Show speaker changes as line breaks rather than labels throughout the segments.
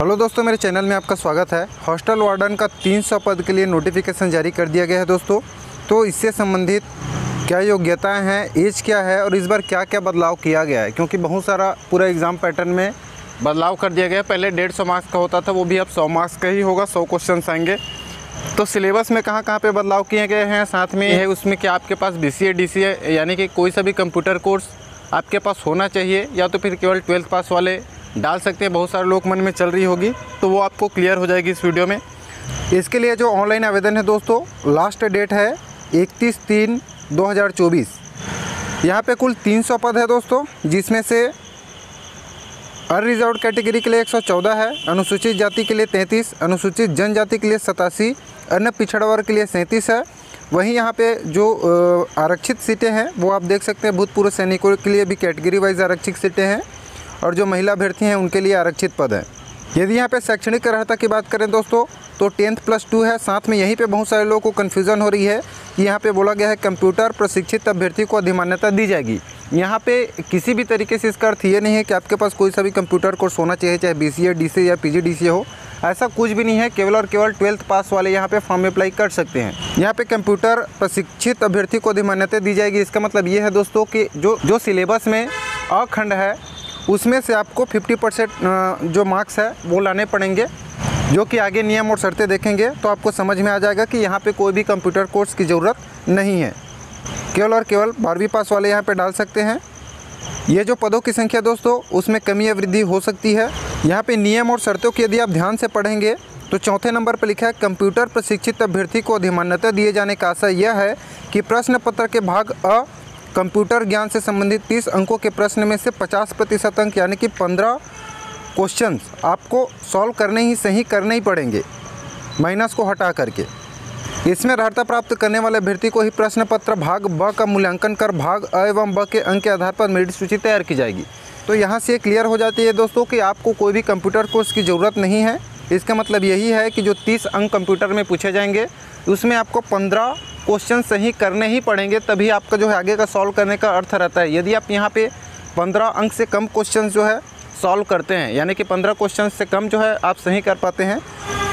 Hello दोस्तों, मेरे channel में आपका स्वागत है। हॉस्टल वार्डन का 300 पद के लिए नोटिफिकेशन जारी कर दिया गया है दोस्तों। तो इससे संबंधित क्या योग्यताएं हैं, एज क्या है और इस बार क्या क्या बदलाव किया गया है, क्योंकि बहुत सारा पूरा एग्ज़ाम पैटर्न में बदलाव कर दिया गया है। पहले 150 मार्क्स का होता था, वो भी अब 100 मार्क्स का ही होगा, 100 क्वेश्चन आएंगे। तो सिलेबस में कहाँ कहाँ पे बदलाव किए गए हैं, साथ में है उसमें कि आपके पास BCA DCA यानी कि कोई सा भी कंप्यूटर कोर्स आपके पास होना चाहिए, या तो फिर केवल 12th पास वाले डाल सकते हैं। बहुत सारे लोग मन में चल रही होगी, तो वो आपको क्लियर हो जाएगी इस वीडियो में। इसके लिए जो ऑनलाइन आवेदन है दोस्तों, लास्ट डेट है 31/3/2024। यहाँ पे कुल 300 पद है दोस्तों, जिसमें से अनरिजर्व्ड कैटेगरी के लिए 114 है, अनुसूचित जाति के लिए 33, अनुसूचित जनजाति के लिए 87, अन्य पिछड़ा वर्ग के लिए 37 है। वहीं यहाँ पे जो आरक्षित सीटें हैं वो आप देख सकते हैं, भूतपूर्व सैनिकों के लिए भी कैटेगरी वाइज आरक्षित सीटें हैं, और जो महिला अभ्यर्थी हैं उनके लिए आरक्षित पद है। यदि यहाँ पे शैक्षणिक अर्हता की बात करें दोस्तों, तो 10th + 2 है। साथ में यहीं पे बहुत सारे लोगों को कन्फ्यूज़न हो रही है कि यहाँ पे बोला गया है कंप्यूटर प्रशिक्षित अभ्यर्थी को अधिमान्यता दी जाएगी। यहाँ पे किसी भी तरीके से इसका अर्थ ये नहीं है कि आपके पास कोई सा भी कंप्यूटर कोर्स होना चाहिए, चाहे BCA DCA या PGDCA हो, ऐसा कुछ भी नहीं है। केवल और केवल 12th पास वाले यहाँ पे फॉर्म अप्लाई कर सकते हैं। यहाँ पे कंप्यूटर प्रशिक्षित अभ्यर्थी को अधिमान्यता दी जाएगी। इसका मतलब ये है दोस्तों कि जो सिलेबस में अखंड है उसमें से आपको 50% जो मार्क्स है वो लाने पड़ेंगे, जो कि आगे नियम और शर्तें देखेंगे तो आपको समझ में आ जाएगा कि यहाँ पे कोई भी कंप्यूटर कोर्स की ज़रूरत नहीं है। केवल और केवल 12वीं पास वाले यहाँ पे डाल सकते हैं। ये जो पदों की संख्या दोस्तों, उसमें कमी या वृद्धि हो सकती है। यहाँ पे नियम और शर्तों की यदि आप ध्यान से पढ़ेंगे तो चौथे नंबर पर लिखा है, कंप्यूटर प्रशिक्षित अभ्यर्थी को अधिमान्यता दिए जाने का आशय यह है कि प्रश्न पत्र के भाग अ कंप्यूटर ज्ञान से संबंधित 30 अंकों के प्रश्न में से 50% अंक यानी कि 15 क्वेश्चंस आपको सॉल्व सही करने ही पड़ेंगे, माइनस को हटा करके। इसमें अर्हता प्राप्त करने वाले अभ्यर्थी को ही प्रश्न पत्र भाग ब का मूल्यांकन कर भाग अ एवं ब के अंक के आधार पर मेरिट सूची तैयार की जाएगी। तो यहाँ से क्लियर हो जाती है दोस्तों कि आपको कोई भी कंप्यूटर कोर्स की ज़रूरत नहीं है। इसका मतलब यही है कि जो 30 अंक कंप्यूटर में पूछे जाएंगे उसमें आपको 15 क्वेश्चन सही करने ही पड़ेंगे, तभी आपका जो है आगे का सॉल्व करने का अर्थ रहता है। यदि आप यहाँ पे 15 अंक से कम क्वेश्चन जो है सॉल्व करते हैं, यानी कि 15 क्वेश्चन से कम जो है आप सही कर पाते हैं,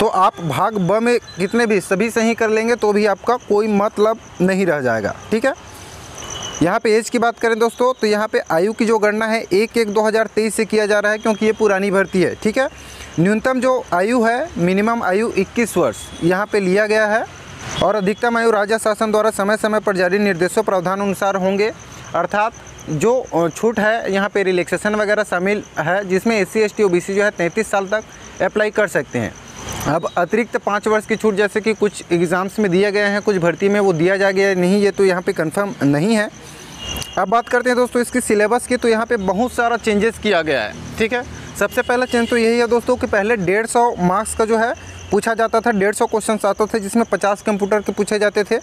तो आप भाग ब में कितने भी सभी सही कर लेंगे तो भी आपका कोई मतलब नहीं रह जाएगा। ठीक है। यहाँ पे एज की बात करें दोस्तों, तो यहाँ पे आयु की जो गणना है 1/1/2023 से किया जा रहा है, क्योंकि ये पुरानी भर्ती है। ठीक है। न्यूनतम जो आयु है, मिनिमम आयु 21 वर्ष यहाँ पे लिया गया है, और अधिकतम आयु राज्य शासन द्वारा समय समय पर जारी निर्देशों प्रावधान अनुसार होंगे। अर्थात जो छूट है यहाँ पे रिलैक्सेशन वगैरह शामिल है, जिसमें SC ST OBC जो है 33 साल तक अप्लाई कर सकते हैं। अब अतिरिक्त 5 वर्ष की छूट जैसे कि कुछ एग्ज़ाम्स में दिया गया है, कुछ भर्ती में वो दिया जा गया नहीं, ये तो यहाँ पे कंफर्म नहीं है। अब बात करते हैं दोस्तों इसकी सिलेबस की, तो यहाँ पे बहुत सारा चेंजेस किया गया है। ठीक है। सबसे पहला चेंज तो यही है दोस्तों कि पहले 150 मार्क्स का जो है पूछा जाता था, 150 क्वेश्चन आते थे, जिसमें 50 कंप्यूटर के पूछे जाते थे।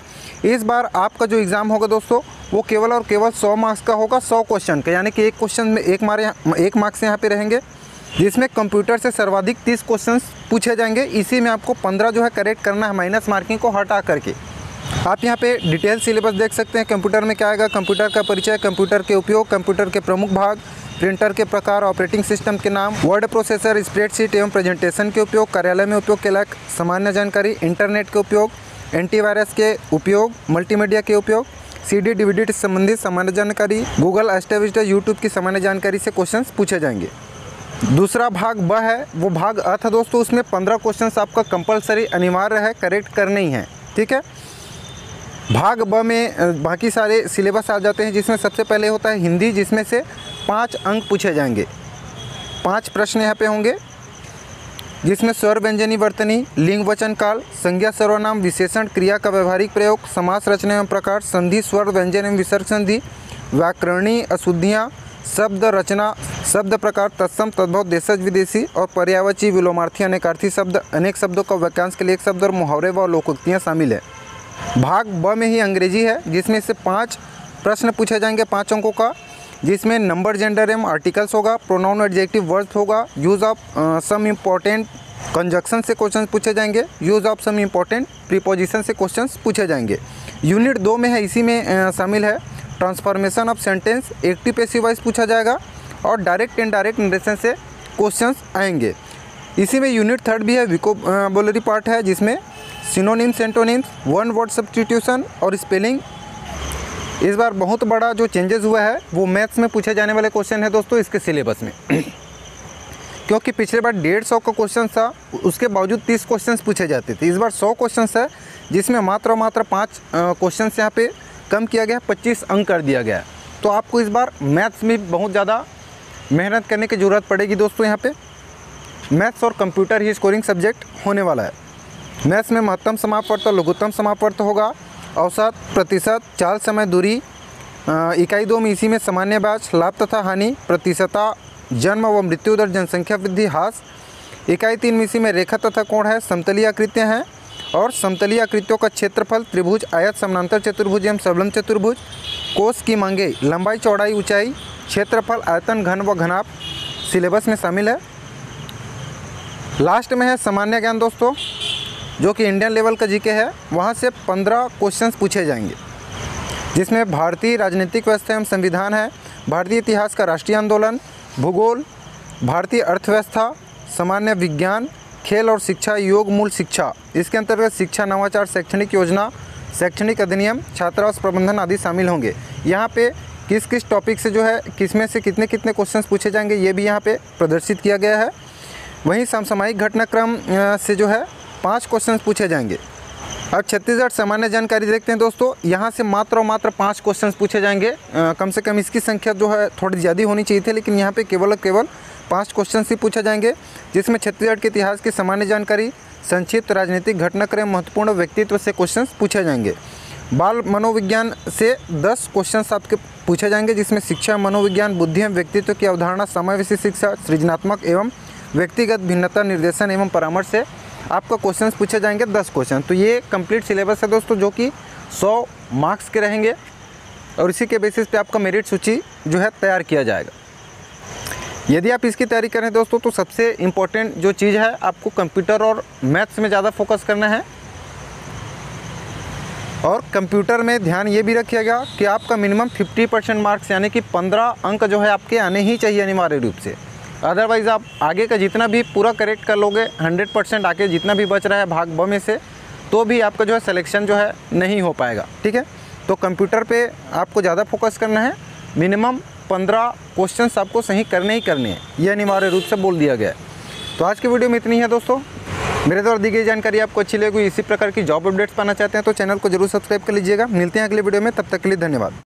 इस बार आपका जो एग्ज़ाम होगा दोस्तों, वो केवल और केवल 100 मार्क्स का होगा, 100 क्वेश्चन का, यानी कि एक क्वेश्चन में 1 मार्क्स यहाँ पे रहेंगे, जिसमें कंप्यूटर से सर्वाधिक 30 क्वेश्चन पूछे जाएंगे। इसी में आपको 15 जो है करेक्ट करना है, माइनस मार्किंग को हटा करके। आप यहाँ पे डिटेल सिलेबस देख सकते हैं। कंप्यूटर में क्या आएगा, कंप्यूटर का परिचय, कंप्यूटर के उपयोग, कंप्यूटर के प्रमुख भाग, प्रिंटर के प्रकार, ऑपरेटिंग सिस्टम के नाम, वर्ड प्रोसेसर, स्प्रेडशीट एवं प्रेजेंटेशन के उपयोग, कार्यालय में उपयोग के लायक सामान्य जानकारी, इंटरनेट के उपयोग, एंटीवायरस के उपयोग, मल्टीमीडिया के उपयोग, CD DVD से संबंधित सामान्य जानकारी, गूगल एस्टेविस्ट यूट्यूब की सामान्य जानकारी से क्वेश्चन पूछे जाएंगे। दूसरा भाग ब है, वो भाग अ था दोस्तों, उसमें 15 क्वेश्चन आपका कंपलसरी अनिवार्य है, करेक्ट करने ही है। ठीक है। भाग ब में बाकी सारे सिलेबस आ जाते हैं, जिसमें सबसे पहले होता है हिंदी, जिसमें से 5 अंक पूछे जाएंगे। 5 प्रश्न यहाँ पे होंगे, जिसमें स्वर व्यंजनी वर्तनी, लिंग वचन काल, संज्ञा सर्वनाम, विशेषण, क्रिया का व्यवहारिक प्रयोग, समास रचना एवं प्रकार, संधि, स्वर व्यंजन एवं विसर्ग संधि, व्याकरणीय अशुद्धियाँ, शब्द रचना, शब्द प्रकार, तत्सम तद्भव, देशज विदेशी और पर्यायवाची विलोमार्थी अनेकार्थी शब्द, अनेक शब्दों का वाक्यांश के लिए एक शब्द और मुहावरे व लोकोक्तियाँ शामिल है। भाग ब में ही अंग्रेजी है, जिसमें से 5 प्रश्न पूछे जाएंगे 5 अंकों का, जिसमें नंबर, जेंडर एवं आर्टिकल्स होगा, प्रोनाउन एडजेक्टिव वर्ड्स होगा, use of some important conjunction से क्वेश्चन पूछे जाएंगे, use of some important preposition से क्वेश्चन पूछे जाएंगे। यूनिट 2 में है, इसी में शामिल है transformation of sentence, active passive voice पूछा जाएगा, और डायरेक्ट इनडायरेक्ट नरेशन से क्वेश्चंस आएंगे। इसी में यूनिट 3 भी है, वोकैबुलरी पार्ट है, जिसमें synonyms, antonyms, one word substitution और स्पेलिंग। इस बार बहुत बड़ा जो चेंजेस हुआ है वो मैथ्स में पूछे जाने वाले क्वेश्चन है दोस्तों इसके सिलेबस में। क्योंकि पिछले बार 150 का क्वेश्चन था, उसके बावजूद 30 क्वेश्चन पूछे जाते थे। इस बार 100 क्वेश्चन है, जिसमें मात्र 5 क्वेश्चन यहाँ पे कम किया गया, 25 अंक कर दिया गया। तो आपको इस बार मैथ्स में बहुत ज़्यादा मेहनत करने की ज़रूरत पड़ेगी दोस्तों। यहाँ पे मैथ्स और कंप्यूटर ही स्कोरिंग सब्जेक्ट होने वाला है। मैथ्स में महत्तम समापवर्त और लघुत्तम समापवर्त होगा, औसत, प्रतिशत, चाल, समय, दूरी। इकाई 2 में इसी में सामान्य ब्याज, लाभ तथा हानि, प्रतिशतता, जन्म व मृत्यु दर, जनसंख्या वृद्धि, ह्रास। इकाई 3 में इसी में रेखा तथा कोण है, समतलीय आकृतियाँ हैं और समतलीय आकृतियों का क्षेत्रफल, त्रिभुज, आयत, समानांतर चतुर्भुज एवं सबलम चतुर्भुज। कोष की मांगे, लंबाई, चौड़ाई, ऊंचाई, क्षेत्रफल, आयतन, घन व घनाभ सिलेबस में शामिल है। लास्ट में है सामान्य ज्ञान दोस्तों, जो कि इंडियन लेवल का जीके है। वहाँ से 15 क्वेश्चंस पूछे जाएंगे, जिसमें भारतीय राजनीतिक व्यवस्था एवं संविधान है, भारतीय इतिहास का राष्ट्रीय आंदोलन, भूगोल, भारतीय अर्थव्यवस्था, सामान्य विज्ञान, खेल और शिक्षा, योग, मूल शिक्षा। इसके अंतर्गत शिक्षा, नवाचार, शैक्षणिक योजना, शैक्षणिक अधिनियम, छात्रावास प्रबंधन आदि शामिल होंगे। यहाँ पे किस किस टॉपिक से जो है किसमें से कितने कितने क्वेश्चंस पूछे जाएंगे ये भी यहाँ पे प्रदर्शित किया गया है। वहीं समसामयिक घटनाक्रम से जो है 5 क्वेश्चंस पूछे जाएंगे। अब छत्तीसगढ़ सामान्य जानकारी देखते हैं दोस्तों। यहाँ से मात्र 5 क्वेश्चंस पूछे जाएंगे। कम से कम इसकी संख्या जो है थोड़ी ज़्यादा होनी चाहिए थी, लेकिन यहाँ पे केवल 5 क्वेश्चन ही पूछे जाएंगे, जिसमें छत्तीसगढ़ के इतिहास की सामान्य जानकारी, संक्षिप्त राजनीतिक घटनाक्रम, महत्वपूर्ण व्यक्तित्व से क्वेश्चन पूछे जाएंगे। बाल मनोविज्ञान से 10 क्वेश्चन आपके पूछे जाएंगे, जिसमें शिक्षा, मनोविज्ञान, बुद्धि एवं व्यक्तित्व की अवधारणा, समावेशी शिक्षा, सृजनात्मक एवं व्यक्तिगत भिन्नता, निर्देशन एवं परामर्श से आपका क्वेश्चंस पूछे जाएंगे 10 क्वेश्चन। तो ये कंप्लीट सिलेबस है दोस्तों, जो कि 100 मार्क्स के रहेंगे और इसी के बेसिस पे आपका मेरिट सूची जो है तैयार किया जाएगा। यदि आप इसकी तैयारी करें दोस्तों, तो सबसे इम्पोर्टेंट जो चीज़ है, आपको कंप्यूटर और मैथ्स में ज़्यादा फोकस करना है। और कंप्यूटर में ध्यान ये भी रखिएगा कि आपका मिनिमम 50% मार्क्स यानी कि 15 अंक जो है आपके आने ही चाहिए अनिवार्य रूप से। अदरवाइज़ आप आगे का जितना भी पूरा करेक्ट कर लोगे, 100% आके जितना भी बच रहा है भाग ब में से, तो भी आपका जो है सिलेक्शन जो है नहीं हो पाएगा। ठीक है, तो कंप्यूटर पे आपको ज़्यादा फोकस करना है। मिनिमम 15 क्वेश्चंस आपको सही करने ही करने हैं, ये अनिवार्य रूप से बोल दिया गया है। तो आज की वीडियो में इतनी है दोस्तों। मेरे द्वारा दी गई जानकारी आपको अच्छी लगी, इसी प्रकार की जॉब अपडेट्स पाना चाहते हैं तो चैनल को जरूर सब्सक्राइब कर लीजिएगा। मिलते हैं अगले वीडियो में, तब तक के लिए धन्यवाद।